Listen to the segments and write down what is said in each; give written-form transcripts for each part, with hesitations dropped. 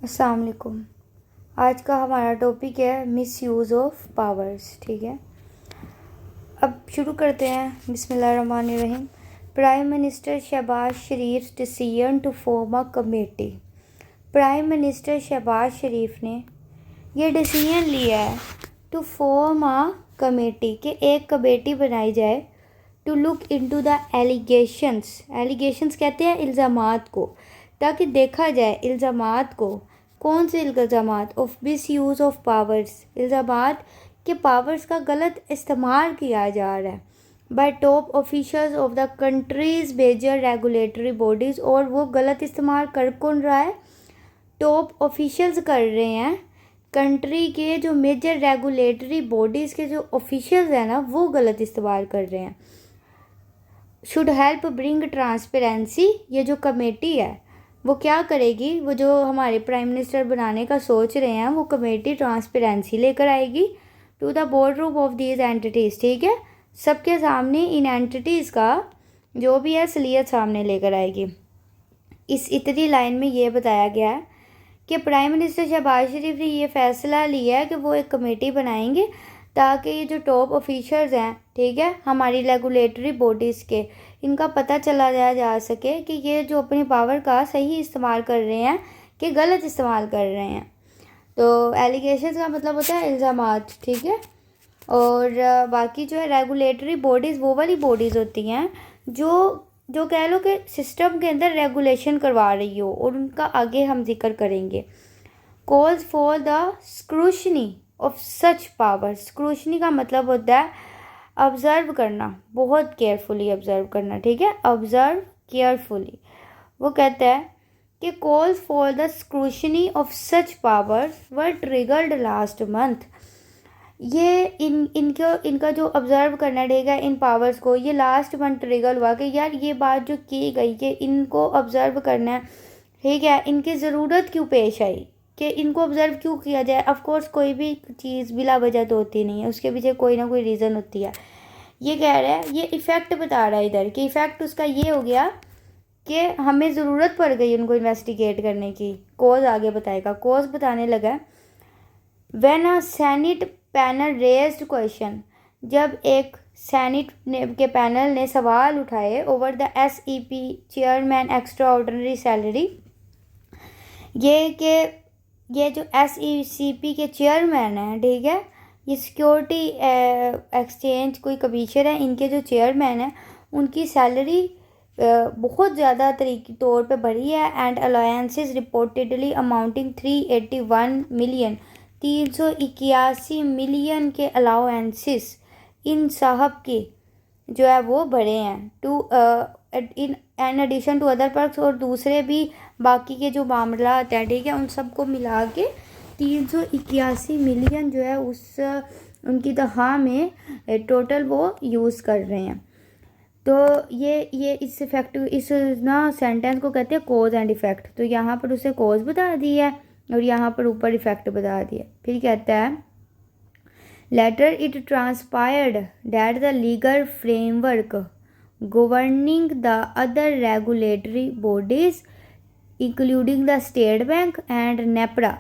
अस्सलाम वालेकुम। आज का हमारा टॉपिक है मिस यूज़ ऑफ पावर्स। ठीक है, अब शुरू करते हैं। बिस्मिल्लाहिर्रहमानिर्रहीम। Prime minister Shahbaz Sharif decision to form a committee. Prime minister Shahbaz Sharif ने यह डिसीजन लिया है टू फॉर्म अ कमेटी, कि एक कमेटी बनाई जाए to look into the allegations. Allegations कहते हैं इल्ज़ामात को, ताकि देखा जाए इल्ज़ामात को। कौन से इल्ज़ामात? Of misuse of powers, इल्ज़ामात के पावर्स का गलत इस्तेमाल किया जा रहा है by top officials of the country's major regulatory bodies. और वो गलत इस्तेमाल कर कौन रहा है? टॉप ऑफिशियल्स कर रहे हैं। कंट्री के जो मेजर रेगुलेटरी बॉडीज़ के जो ऑफिशियल्स हैं ना, वो गलत इस्तेमाल कर रहे हैं। Should help bring transparency. ये जो कमेटी है वो क्या करेगी? वो जो हमारे प्राइम मिनिस्टर बनाने का सोच रहे हैं, वो कमेटी ट्रांसपेरेंसी लेकर आएगी to the boardroom of these entities. ठीक है, सबके सामने इन एंटिटीज़ का जो भी है असलियत सामने लेकर आएगी। इस इतनी लाइन में ये बताया गया है कि प्राइम मिनिस्टर शहबाज शरीफ ने ये फैसला लिया है कि वो एक कमेटी बनाएंगे ताकि ये जो टॉप ऑफिशर्स हैं, ठीक है, हमारी रेगुलेटरी बॉडीज़ के, इनका पता चला जा सके कि ये जो अपनी पावर का सही इस्तेमाल कर रहे हैं कि गलत इस्तेमाल कर रहे हैं। तो एलिगेशंस का मतलब होता है इल्ज़ामात। ठीक है, और बाकी जो है रेगुलेटरी बॉडीज़ वो वाली बॉडीज़ होती हैं जो जो कह लो कि सिस्टम के अंदर रेगुलेशन करवा रही हो, और उनका आगे हम जिक्र करेंगे। Calls for the scrutiny of such power. Scrutiny का मतलब होता है ऑब्ज़र्व करना, बहुत केयरफुली ऑब्ज़र्व करना। ठीक है, ऑब्ज़र्व केयरफुली। वो कहता है कि calls for the scrutiny of such powers were triggered last month. ये इनका जो ऑब्ज़र्व करना, ठीक है, इन पावर्स को, ये लास्ट मंथ ट्रिगर हुआ कि यार ये बात जो की गई कि इनको ऑब्ज़र्व करना है, ठीक है, इनकी ज़रूरत क्यों पेश आई कि इनको ऑब्ज़र्व क्यों किया जाए। ऑफ कोर्स कोई भी चीज़ बिला वजह तो होती नहीं है, उसके पीछे कोई ना कोई रीज़न होती है। ये कह रहा है, ये इफ़ेक्ट बता रहा है इधर कि इफ़ेक्ट उसका ये हो गया कि हमें ज़रूरत पड़ गई उनको इन्वेस्टिगेट करने की। कोज आगे बताएगा। कोज बताने लगा, when a senate panel raised question, जब एक सेनेट के पैनल ने सवाल उठाए over the SEP chairman extra ordinary salary, ये कि ये जो SECP के चेयरमैन हैं, ठीक है, ये सिक्योरिटी एक्सचेंज कोई कमीशन है, इनके जो चेयरमैन हैं उनकी सैलरी बहुत ज़्यादा तरीके तौर पे बढ़ी है। And alliances reportedly amounting 381 million, 381 million के अलाउंसेस इन साहब के जो है वो बढ़े हैं। To in an addition to other perks, और दूसरे भी बाकी के जो मामला आते हैं, ठीक है, उन सबको मिला के 381 मिलियन जो है उस उनकी तनख्वाह में टोटल वो यूज़ कर रहे हैं। तो ये इस इफेक्ट, इस ना सेंटेंस को कहते हैं कॉज एंड इफेक्ट। तो यहाँ पर उसे कॉज बता दी है और यहाँ पर ऊपर इफेक्ट बता दिया। फिर कहता है, later it transpired that the legal framework governing the other regulatory bodies including the state bank and NEPRA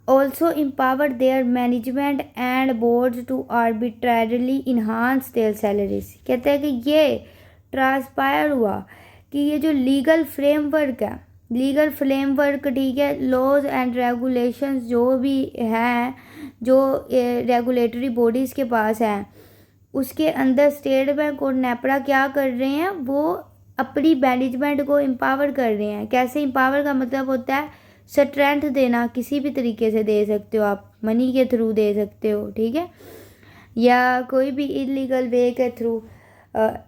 also empower their management and boards to arbitrarily enhance their salaries। कहते हैं कि ये ट्रांसपायर हुआ कि ये जो लीगल फ्रेमवर्क है, legal framework, ठीक है, लॉज एंड रेगुलेशंस जो भी हैं, जो रेगुलेटरी बॉडीज़ के पास हैं, उसके अंदर स्टेट बैंक और नेपरा क्या कर रहे हैं? वो अपनी मैनेजमेंट को एम्पावर कर रहे हैं। कैसे एम्पावर का मतलब होता है स्ट्रेंथ देना, किसी भी तरीके से दे सकते हो आप, मनी के थ्रू दे सकते हो, ठीक है, या कोई भी इलीगल वे के थ्रू।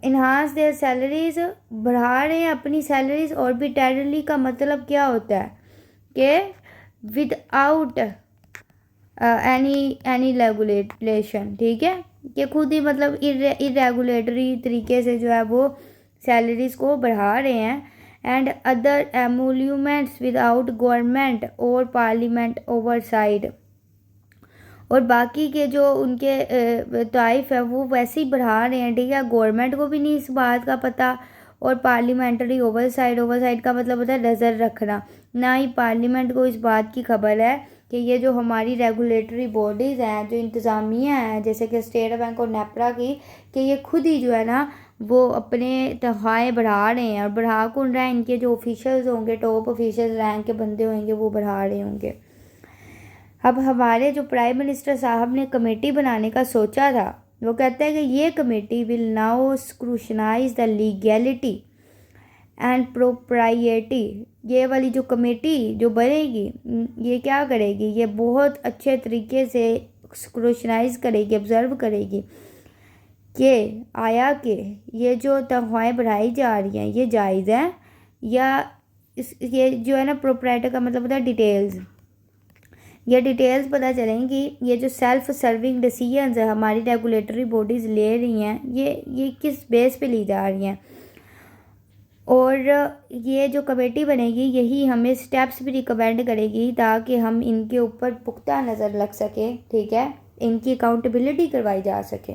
इन्हांस देयर सैलरीज, बढ़ा रहे हैं अपनी सैलरीज। और भी टेररली का मतलब क्या होता है कि विदाउट एनी रेगुलेशन, ठीक है, कि खुद ही मतलब इरेगुलेटरी तरीके से जो है वो सैलरीज को बढ़ा रहे हैं। एंड अदर एमोल्यूमेंट्स विदाउट गवर्नमेंट और पार्लियामेंट ओवरसाइड, और बाकी के जो उनके ताइफ है वो वैसे ही बढ़ा रहे हैं, ठीक है, गवर्नमेंट को भी नहीं इस बात का पता और पार्लियामेंट्री ओवरसाइट का मतलब होता है नज़र रखना। ना ही पार्लियामेंट को इस बात की खबर है कि ये जो हमारी रेगुलेटरी बॉडीज़ हैं, जो इंतज़ामिया हैं, जैसे कि स्टेट बैंक और नेपरा की, कि ये खुद ही जो है ना वो अपने तनख्वाहें बढ़ा रहे हैं। और बढ़ा कौन रहा है? इनके जो ऑफिशियल्स होंगे, टॉप ऑफिशियल रैंक के बंदे होंगे, वो बढ़ा रहे होंगे। अब हमारे जो प्राइम मिनिस्टर साहब ने कमेटी बनाने का सोचा था, वो कहता है कि ये committee will now scrutinise the legality and propriety. ये वाली जो कमेटी जो बनेगी, ये क्या करेगी? ये बहुत अच्छे तरीके से स्क्रूशनाइज करेगी, ऑब्जर्व करेगी कि आया कि ये जो तनख्वाहें बढ़ाई जा रही हैं ये जायज़ है या ये जो है ना, प्रोप्राइटर का मतलब होता है डिटेल्स। ये डिटेल्स पता चलेंगी। ये जो सेल्फ सर्विंग डिसीजंस है हमारी रेगुलेटरी बॉडीज़ ले रही हैं, ये किस बेस पे ली जा रही हैं। और ये जो कमेटी बनेगी यही हमें स्टेप्स भी रिकमेंड करेगी ताकि हम इनके ऊपर पुख्ता नज़र लग सके, ठीक है, इनकी अकाउंटेबिलिटी करवाई जा सके।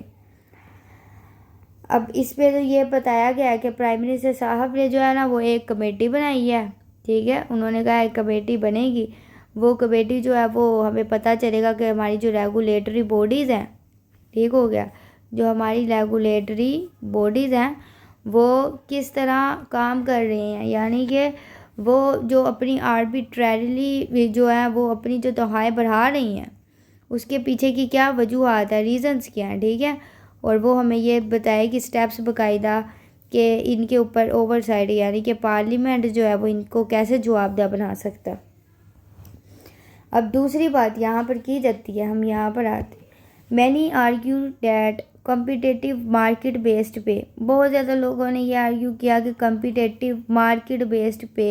अब इस पे तो ये बताया गया है कि प्राइम मिनिस्टर साहब ने जो है ना वो एक कमेटी बनाई है, ठीक है। उन्होंने कहा एक कमेटी बनेगी, वो कमेटी जो है वो हमें पता चलेगा कि हमारी जो रेगुलेटरी बॉडीज़ हैं, ठीक हो गया, जो हमारी रेगुलेटरी बॉडीज़ हैं वो किस तरह काम कर रही हैं। यानी कि वो जो अपनी आर्बिट्रेरली जो है वो अपनी जो तनख्वाहें बढ़ा रही हैं, उसके पीछे की क्या वजूहत है, रीज़न्स क्या हैं, ठीक है। और वो हमें ये बताएगी स्टेप्स बाकायदा कि इनके ऊपर ओवरसाइट, यानी कि पार्लियामेंट जो है वो इनको कैसे जवाबदेह बना सकता। अब दूसरी बात यहाँ पर की जाती है, हम यहाँ पर आते हैं। Many argue that competitive market based पे, बहुत ज़्यादा लोगों ने ये आर्ग्यू किया कि कम्पिटेटिव मार्केट बेस्ड पे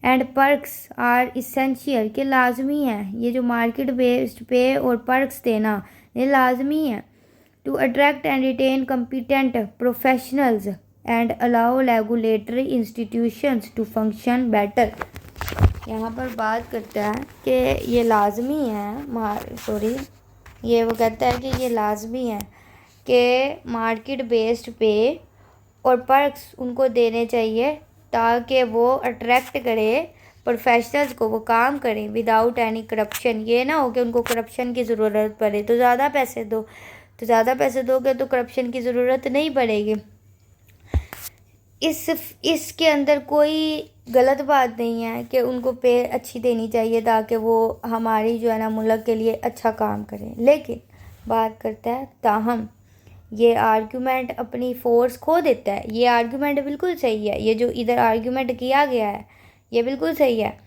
एंड पर्क्स आर इसेंशियल, के लाजमी है ये जो मार्केट बेस्ड पे और पर्क्स देना ये लाजमी है to attract and retain competent professionals and allow regulatory institutions to function better. यहाँ पर बात करता है कि ये लाजमी है, ये वो कहता है कि ये लाजमी है कि मार्केट बेस्ड पे और पर्क्स उनको देने चाहिए ताकि वो अट्रैक्ट करे प्रोफेशनल्स को, वो काम करें विदाउट एनी करप्शन। ये ना हो कि उनको करप्शन की ज़रूरत पड़े, तो ज़्यादा पैसे दो, तो ज़्यादा पैसे दोगे तो करप्शन की ज़रूरत नहीं पड़ेगी। इसके अंदर कोई गलत बात नहीं है कि उनको पे अच्छी देनी चाहिए ताकि वो हमारी जो है ना मुल्क के लिए अच्छा काम करें। लेकिन बात करता है ताहम ये आर्गूमेंट अपनी फ़ोर्स खो देता है। ये आर्गूमेंट बिल्कुल सही है, ये जो इधर आर्गूमेंट किया गया है ये बिल्कुल सही है,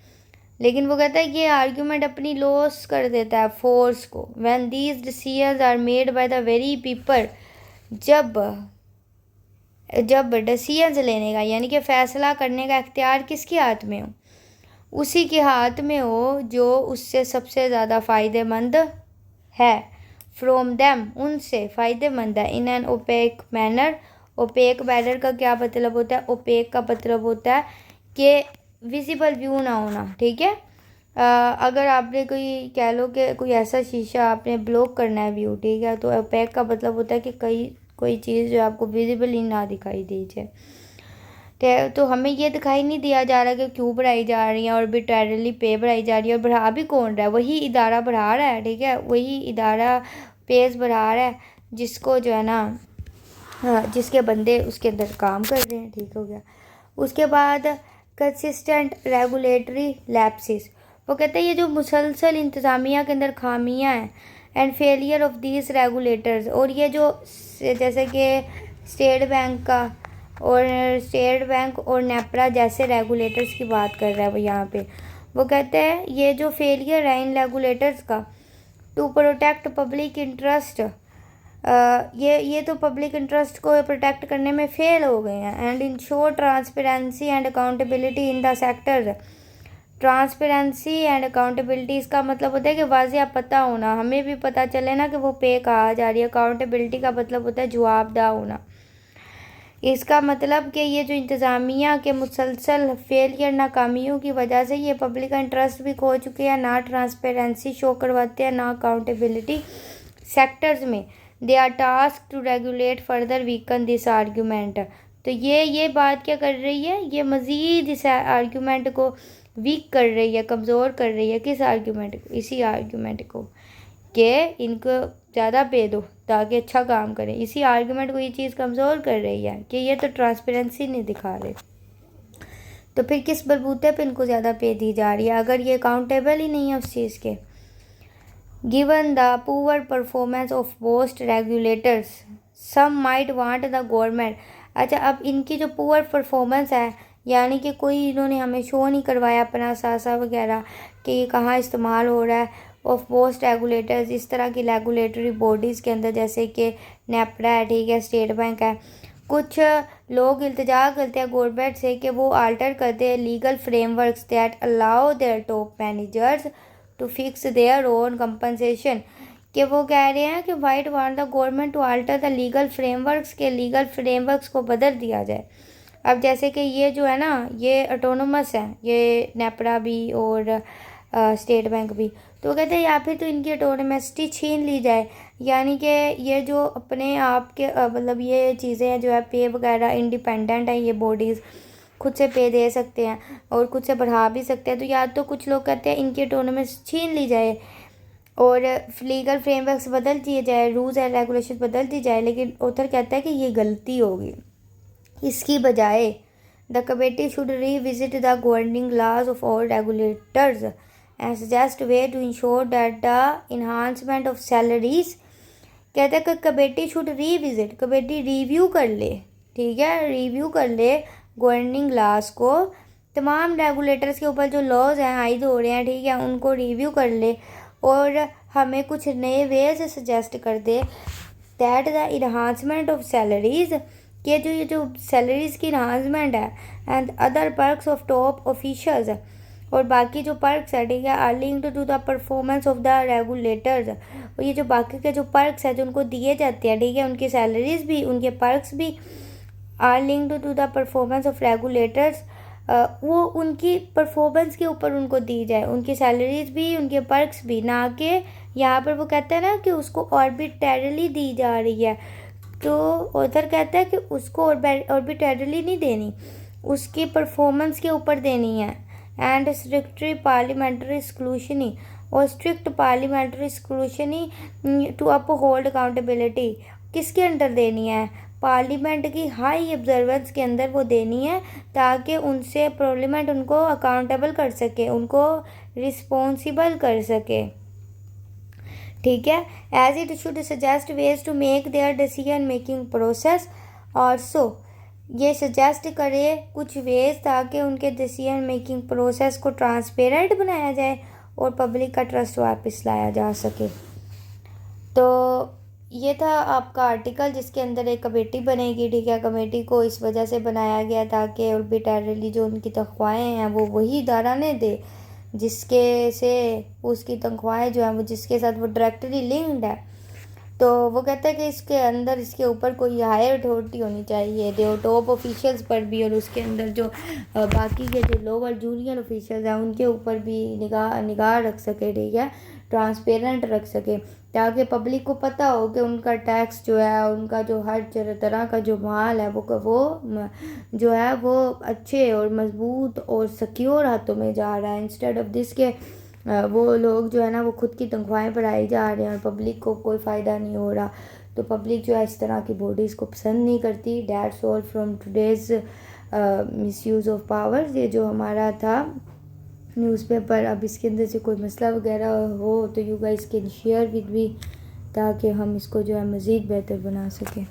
लेकिन वो कहता है ये आर्गूमेंट अपनी लॉस कर देता है फोर्स को। When these decisions are made by the very people, जब डिसीजंस लेने का यानी कि फ़ैसला करने का इख्तियार किसके हाथ में हो, उसी के हाथ में हो जो उससे सबसे ज़्यादा फ़ायदेमंद है। फ्रॉम देम, उनसे फ़ायदेमंद है। In an opaque manner, opaque manner का क्या मतलब होता है? ओपेक का मतलब होता है कि विजिबल व्यू ना होना, ठीक है। अगर आपने कोई कह लो कि कोई ऐसा शीशा आपने ब्लॉक करना है व्यू, ठीक है, तो ओपेक का मतलब होता है कि कोई चीज़ जो आपको विजिबली ना दिखाई दी जाए। तो हमें ये दिखाई नहीं दिया जा रहा कि क्यों बढ़ाई जा रही है और आर्बिट्रेरली पे बढ़ाई जा रही है, और बढ़ा भी कौन रहा है? वही इदारा बढ़ा रहा है, ठीक है, वही इदारा पेस बढ़ा रहा है जिसको जो है ना, जिसके बंदे उसके अंदर काम कर रहे हैं, ठीक हो गया। उसके बाद कंसिस्टेंट रेगुलेटरी लैप्सेस, वो कहते हैं ये जो मुसलसल इंतज़ामिया के अंदर खामियां हैं and failure of these regulators, और ये जो जैसे कि स्टेट बैंक और नेपरा जैसे रेगुलेटर्स की बात कर रहा है वो यहाँ पे। वो कहते हैं ये जो फेलियर है इन रेगुलेटर्स का टू प्रोटेक्ट पब्लिक इंटरेस्ट, ये तो पब्लिक इंटरेस्ट को प्रोटेक्ट करने में फेल हो गए हैं। And ensure transparency and accountability in the sector. Transparency and accountability इसका मतलब होता है कि वाज़िया पता होना, हमें भी पता चले ना कि वो पे कहाँ जा रही है। अकाउंटेबिलिटी का मतलब होता है जवाबदेह होना। इसका मतलब कि ये जो इंतज़ामिया के मुसलसल फेलियर नाकामियों की वजह से ये पब्लिक का इंटरेस्ट भी खो चुके हैं, ना ट्रांसपेरेंसी शो करवाते हैं, ना अकाउंटेबिलिटी सेक्टर्स में। They are task to regulate further weaken this argument, तो ये बात क्या कर रही है, ये मज़ीद इस आर्ग्यूमेंट को वीक कर रही है, कमज़ोर कर रही है। किस आर्ग्यूमेंट को? इसी आर्ग्यूमेंट को कि इनको ज़्यादा पे दो ताकि अच्छा काम करें। इसी आर्ग्यूमेंट को ये चीज़ कमज़ोर कर रही है कि ये तो ट्रांसपेरेंसी नहीं दिखा रहे। तो फिर किस बलबूते पे इनको ज़्यादा पे दी जा रही है अगर ये अकाउंटेबल ही नहीं है उस चीज़ के? Given the poor performance of most regulators some might want the government. अच्छा, अब इनकी जो पुअर परफॉर्मेंस है, यानी कि कोई इन्होंने हमें शो नहीं करवाया अपना सासा वगैरह कि ये कहाँ इस्तेमाल हो रहा है, ऑफ मोस्ट रेगुलेटर्स, इस तरह की रेगुलेटरी बॉडीज़ के अंदर, जैसे कि नेपरा है, ठीक है, स्टेट बैंक है। कुछ लोग इल्तिजा करते हैं गवर्नमेंट से कि वो आल्टर करते हैं legal frameworks that allow their top managers to fix their own compensation. कि वो कह रहे हैं कि might want the government to alter the legal frameworks, के लीगल फ्रेमवर्क्स को बदल दिया जाए। अब जैसे कि ये जो है ना, ये ऑटोनोमस है, ये नेपरा भी और स्टेट बैंक भी, तो कहते हैं या फिर तो इनकी ऑटोनोमसिटी छीन ली जाए, यानी कि ये जो अपने आप के मतलब ये चीज़ें जो है पे वगैरह इंडिपेंडेंट है, ये बॉडीज़ खुद से पे दे सकते हैं और खुद से बढ़ा भी सकते हैं। तो या तो कुछ लोग कहते हैं इनकी ऑटोनोमस छीन ली जाए और लीगल फ्रेमवर्क्स बदल दिए जाए, रूल्स एंड रेगुलेशन बदल दी जाए, लेकिन ऑथर कहता है कि ये गलती होगी। इसकी बजाय the committee should revisit the governing laws of all regulators and suggest way to ensure that the enhancement of salaries. कहते हैं कि committee should revisit, committee review कर ले, ठीक है, रिव्यू कर ले गवर्निंग लॉज को, तमाम रेगुलेटर्स के ऊपर जो लॉज हैं आयद हो रहे हैं, ठीक है, उनको रिव्यू कर ले और हमें कुछ नए वेज सजेस्ट कर दे that the enhancement of salaries, के जो ये जो सैलरीज की इन्हांसमेंट है and other perks of top officials, और बाकी जो पर्क्स है, ठीक है, are linked to the performance of the regulators. और ये जो बाकी के जो पर्क्स है जो उनको दिए जाते हैं, ठीक है, उनकी सैलरीज भी, उनके पर्क्स भी are linked to the performance of regulators, वो उनकी परफॉर्मेंस के ऊपर उनको दी जाए, उनकी सैलरीज भी, उनके पर्क्स भी, ना कि यहाँ पर वो कहते हैं ना कि उसको ऑर्बिटरली दी जा रही है। तो ऑथर कहता है कि उसको ऑर्बिटरली नहीं देनी, उसकी परफॉर्मेंस के ऊपर देनी है। एंड स्ट्रिक्टली पार्लियामेंट्री स्क्रूशनी, और strict parliamentary scrutiny to uphold accountability, किसके अंडर देनी है? पार्लियामेंट की हाई ऑब्जर्वेंस के अंदर वो देनी है, ताकि उनसे पार्लियामेंट उनको अकाउंटेबल कर सके, उनको रिस्पॉन्सिबल कर सके, ठीक है। As it should suggest ways to make their decision making process also, ये सजेस्ट करे कुछ वेज ताकि उनके डिसीजन मेकिंग प्रोसेस को ट्रांसपेरेंट बनाया जाए और पब्लिक का ट्रस्ट वापस लाया जा सके। तो ये था आपका आर्टिकल जिसके अंदर एक कमेटी बनेगी, ठीक है। कमेटी को इस वजह से बनाया गया ताकि ऑर्बिटरली जो उनकी तनख्वाहें हैं वो वही इदारा ने दे जिसके से उसकी तनख्वाहें जो हैं वो जिसके साथ वो डायरेक्टली लिंक्ड है। तो वो कहता है कि इसके अंदर इसके ऊपर कोई हायर अथॉरिटी होनी चाहिए, जो टॉप ऑफिशियल्स पर भी, और उसके अंदर जो बाकी के जो लोअर जूनियर ऑफिशियल्स हैं उनके ऊपर भी निगाह रख सके, ठीक है, ट्रांसपेरेंट रख सके, ताकि पब्लिक को पता हो कि उनका टैक्स जो है, उनका जो हर तरह का जो माल है वो जो है वो अच्छे और मजबूत और सिक्योर हाथों में जा रहा है, इंस्टेड ऑफ दिस के वो लोग जो है ना वो खुद की तनख्वाहें बढ़ाई जा रहे हैं और पब्लिक को कोई फ़ायदा नहीं हो रहा। तो पब्लिक जो है इस तरह की बॉडीज़ को पसंद नहीं करती। That's all from today's misuse of powers. ये जो हमारा था न्यूज़पेपर, अब इसके अंदर से कोई मसला वगैरह हो तो you guys can share with me, ताकि हम इसको जो है मज़ीद बेहतर बना सकें।